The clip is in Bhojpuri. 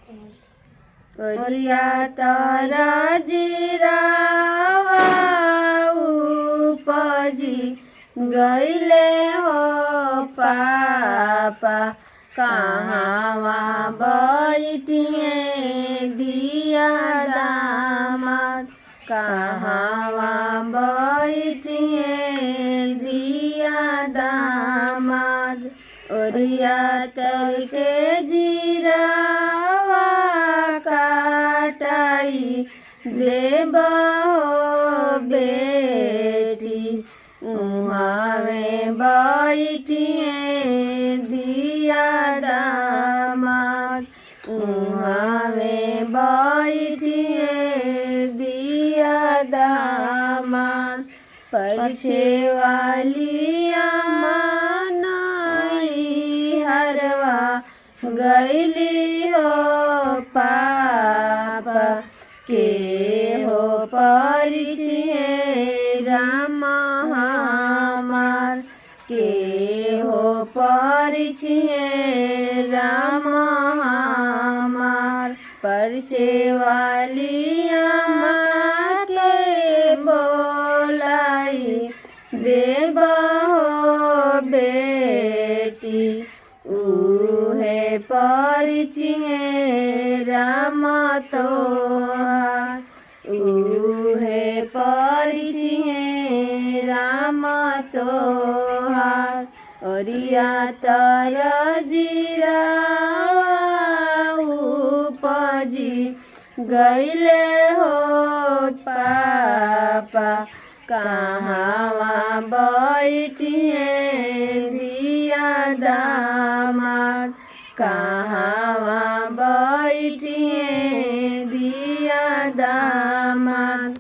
ओरिया तारा जीरावा उपजी गईले हो पापा कहवा बैठिए दिया दामाद कहवा बैठिए दिया दामाद ओरिया तर के जीरावा काटाई देब हो बेटी उहावे बैठिए दिया दामाद उहावे बैठिए दिया दामाद परछे वाली मानाई हरवा गईली हो पापा के हो परिचिए राम हमार के हो परिचिए राम हमार परछे वाली अम्मा के बोलाई देब हो बेटी उहे परिचिए राम तोहार उहे परिचिए राम तोहार ओरिया तर जीरावा उपजी गईले हो पापा कहवा बैठिए दिया दामाद कहवा बैठिए दिया दामाद।